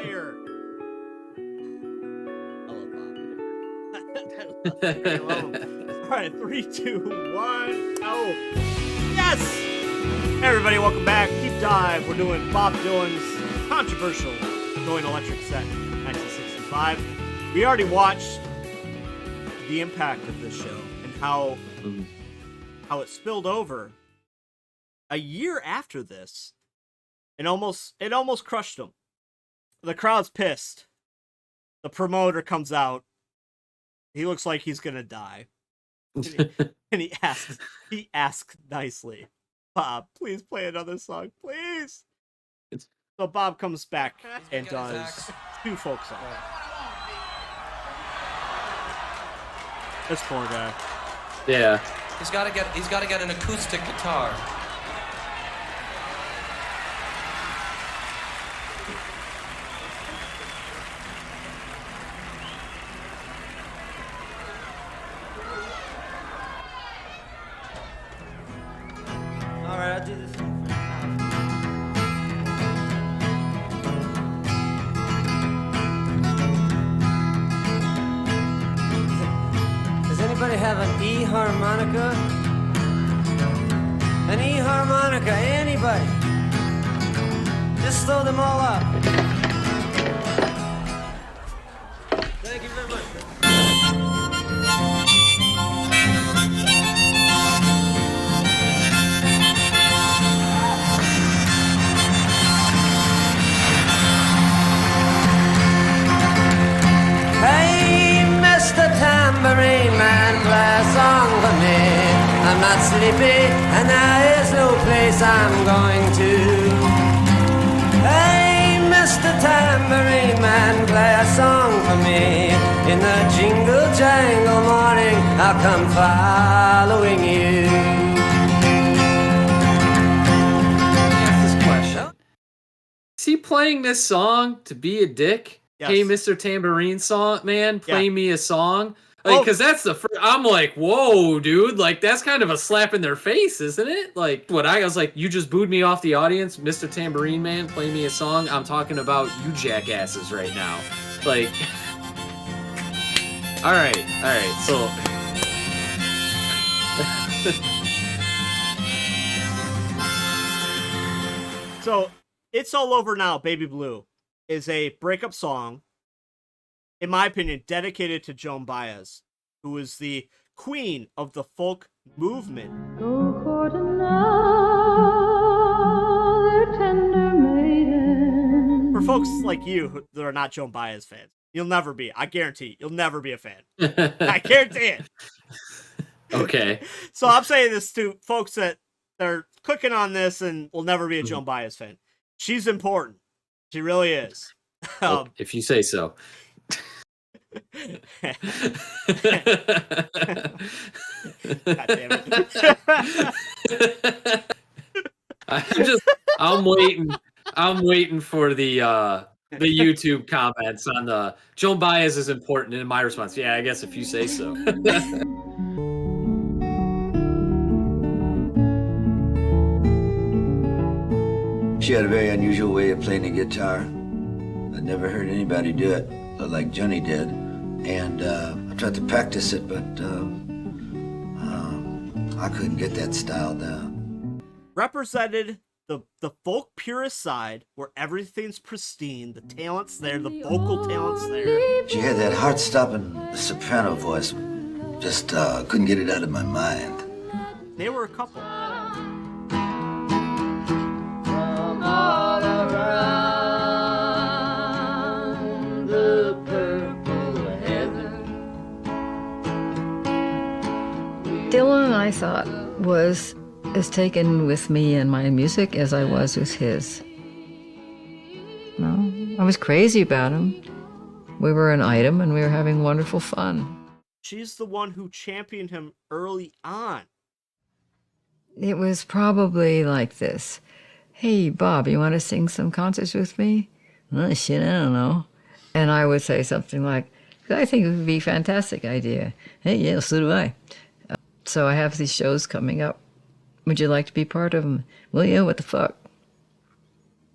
Slayer. I love Bob. I love him. All right, 3, 2, 1, go. Yes! Hey everybody, welcome back. Deep Dive. We're doing Bob Dylan's controversial Going Electric set, 1965. We already watched the impact of this show and how it spilled over a year after this. It almost crushed them. The crowd's pissed. The promoter comes out. He looks like he's gonna die. And he asks nicely, Bob, please play another song, please. So Bob comes back and does 2 folk songs. This poor guy. Yeah. He's got to get an acoustic guitar. All right, I'll do this one for you. Does anybody have an E harmonica? An E harmonica, anybody? Just throw them all up. Thank you very much. Hey, Mr. Tambourine Man, play a song for me. I'm not sleepy, and there is no place I'm going to. Hey, Mr. Tambourine Man, play a song for me. In the jingle jangle morning, I'll come following you. Ask this question. Is he playing this song to be a dick? Yes. Hey, Mr. Tambourine Man, play me a song. Oh. Because that's the first. I'm like, whoa, dude. Like, that's kind of a slap in their face, isn't it? Like, I was like, you just booed me off the audience, Mr. Tambourine Man, play me a song. I'm talking about you jackasses right now. Like, all right. So, So, It's All Over Now, Baby Blue is a breakup song, in my opinion, dedicated to Joan Baez, who is the queen of the folk movement. Go court another tender maiden. For folks like you that are not Joan Baez fans, you'll never be. I guarantee you'll never be a fan. I guarantee it. okay. So I'm saying this to folks that are clicking on this and will never be a Joan Baez fan. She's important. She really is. If you say so. God damn it. I'm waiting for the YouTube comments on the Joan Baez is important, and my response, yeah, I guess if you say so. She had a very unusual way of playing the guitar. I'd never heard anybody do it like Johnny did. And I tried to practice it, but I couldn't get that style down. Represented the folk purist side where everything's pristine, the talent's there, the vocal talent's there. She had that heart-stopping soprano voice. Just couldn't get it out of my mind. They were a couple. From all around the purple heaven. Dylan, I thought, was as taken with me and my music as I was with his. No, I was crazy about him. We were an item and we were having wonderful fun. She's the one who championed him early on. It was probably like this. Hey, Bob, you want to sing some concerts with me? Oh, shit, I don't know. And I would say something like, I think it would be a fantastic idea. Hey, yeah, so do I. So I have these shows coming up. Would you like to be part of them? Well, yeah, what the fuck?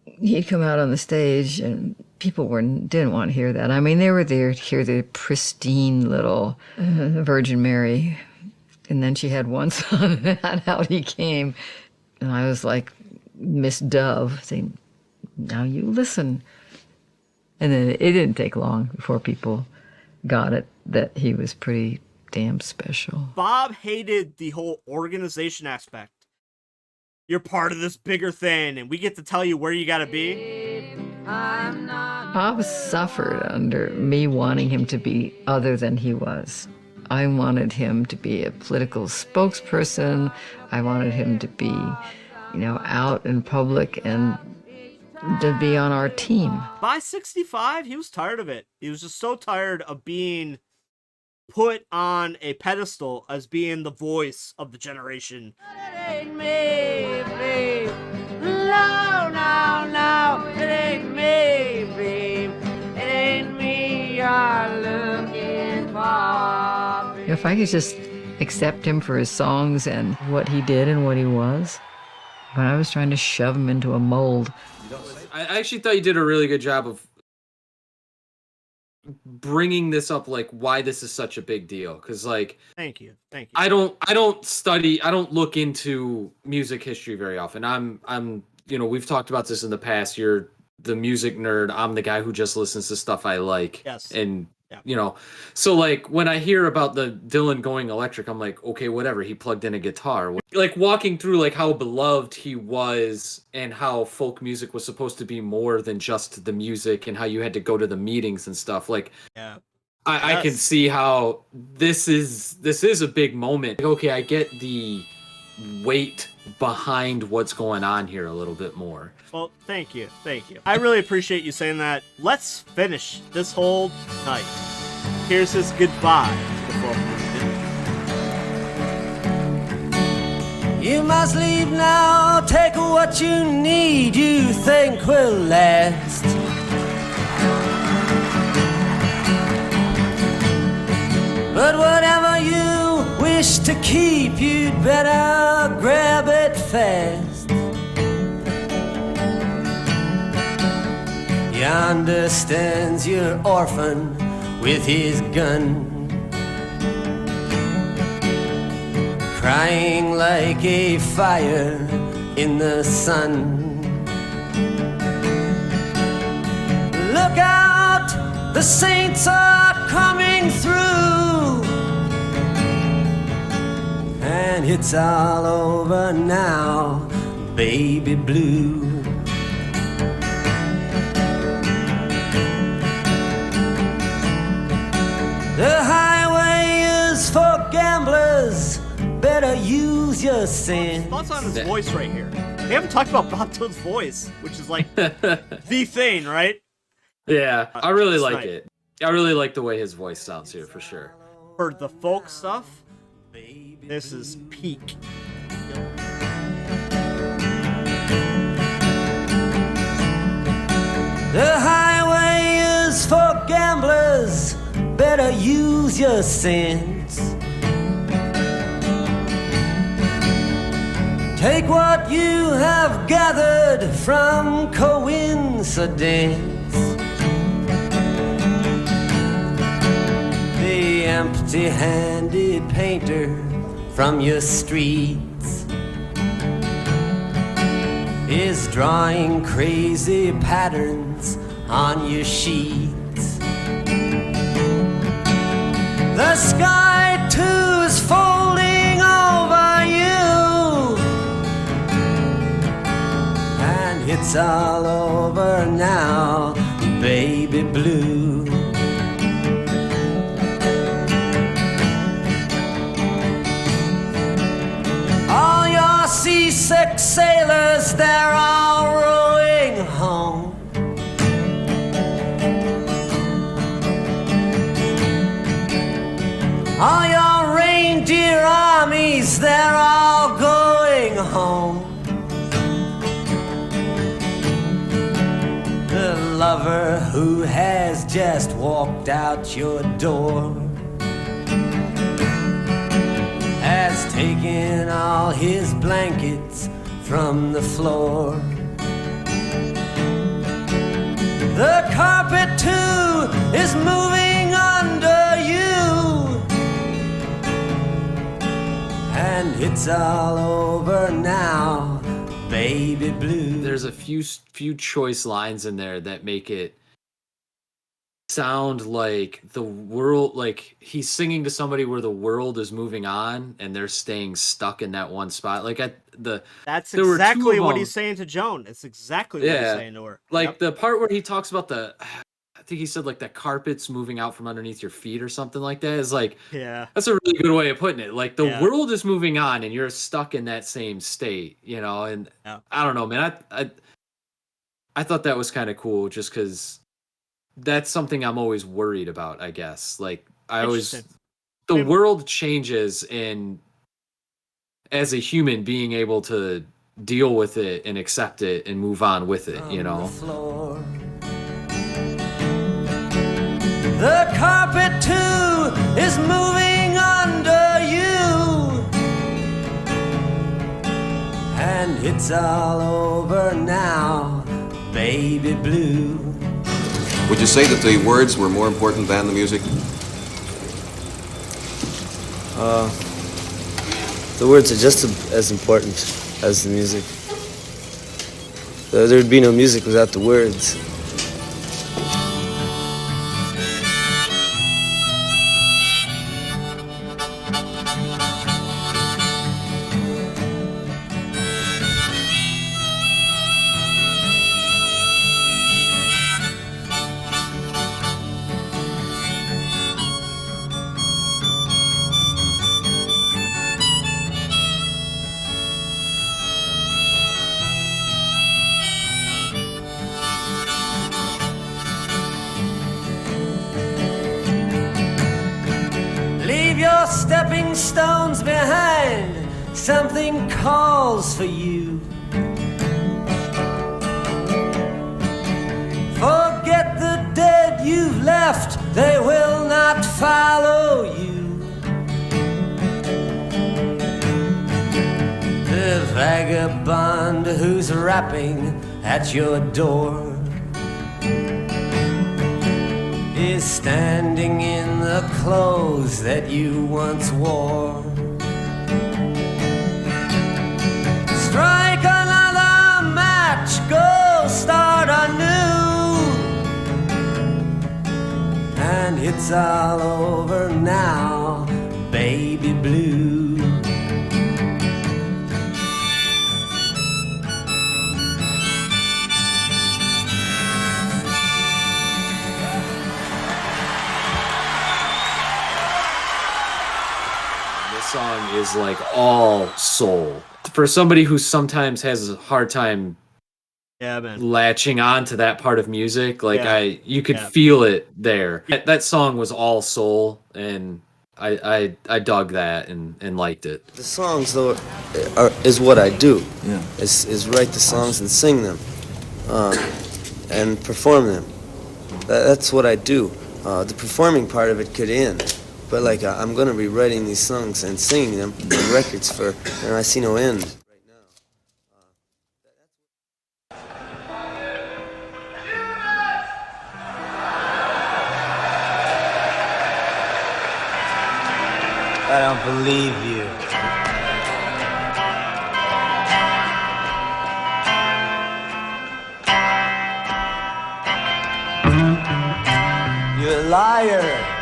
He'd come out on the stage and people didn't want to hear that. I mean, they were there to hear the pristine little Virgin Mary. And then she had one song, and Out He Came. And I was like Miss Dove saying, now you listen. And then it didn't take long before people got it, that he was pretty damn special. Bob hated the whole organization aspect. You're part of this bigger thing, and we get to tell you where you gotta be. Bob suffered under me wanting him to be other than he was. I wanted him to be a political spokesperson. I wanted him to be, out in public and to be on our team. By 65, he was tired of it. He was just so tired of being put on a pedestal as being the voice of the generation. It ain't me, babe. No, no, no. It ain't me, babe. It ain't me you're looking for. If I could just accept him for his songs and what he did and what he was, but I was trying to shove him into a mold. I actually thought you did a really good job of bringing this up, like why this is such a big deal. Because thank you. I don't look into music history very often. I'm we've talked about this in the past. You're the music nerd. I'm the guy who just listens to stuff I like. Yes. And yeah. So when I hear about the Dylan going electric, I'm like, okay, whatever. He plugged in a guitar. Like walking through how beloved he was and how folk music was supposed to be more than just the music and how you had to go to the meetings and stuff. Yeah. I can see how this is a big moment. Okay, I get the weight behind what's going on here a little bit more. Well, thank you. I really appreciate you saying that. Let's finish this whole night. Here's his goodbye to the folk music. You must leave now, take what you need, you think will last. But whatever you wish to keep, you'd better grab it fast. Yonder stands your orphan with his gun, crying like a fire in the sun. Look out, the saints are coming through, and it's all over now, baby blue. The highway is for gamblers, better use your sense. Thoughts on his voice right here. We haven't talked about Bob Dylan's voice, which is the thing, right? Yeah, I really like it. I really like the way his voice sounds here, for sure. For the folk stuff, this is peak. The highway is for gamblers, better use your sense. Take what you have gathered from coincidence. The empty-handed painter from your streets is drawing crazy patterns on your sheets. The sky too is folding over you, and it's all over now, baby blue. All your seasick sailors, they're all rowing home. All your reindeer armies, they're all going home. The lover who has just walked out your door has taken all his blankets from the floor. The carpet too is moving under you, and it's all over now, baby blue. There's a few choice lines in there that make it sound like the world, like he's singing to somebody where the world is moving on and they're staying stuck in that one spot. Like That's there were two exactly of what them. he's saying to Joan. It's exactly what he's saying to her. Like Yep. the part where he talks about I think he said like the carpet's moving out from underneath your feet or something like that. Is like, Yeah. that's a really good way of putting it. Like the Yeah. world is moving on and you're stuck in that same state, you know. And Yeah. I don't know, man. I thought that was kind of cool, just because that's something I'm always worried about, I guess. Like I always, Interesting. the world changes, and as a human, being able to deal with it and accept it and move on with it, you know. The carpet too is moving under you, and it's all over now, baby blue. Would you say that the words were more important than the music? The words are just as important as the music. There would be no music without the words. Leave your stepping stones behind, something calls for you. Forget the dead you've left, they will not follow you. The vagabond who's rapping at your door is standing in the clothes that you once wore. Strike another match, go start anew, and it's all over now, baby blue. Song is like all soul for somebody who sometimes has a hard time latching on to that part of music. Like you could feel it there. That song was all soul, and I dug that and liked it. The songs, though, is what I do. Yeah. Is write the songs and sing them, and perform them. That's what I do. The performing part of it could end. But like I'm gonna be writing these songs and singing them on records for, and I see no end right now. I don't believe you. You're a liar.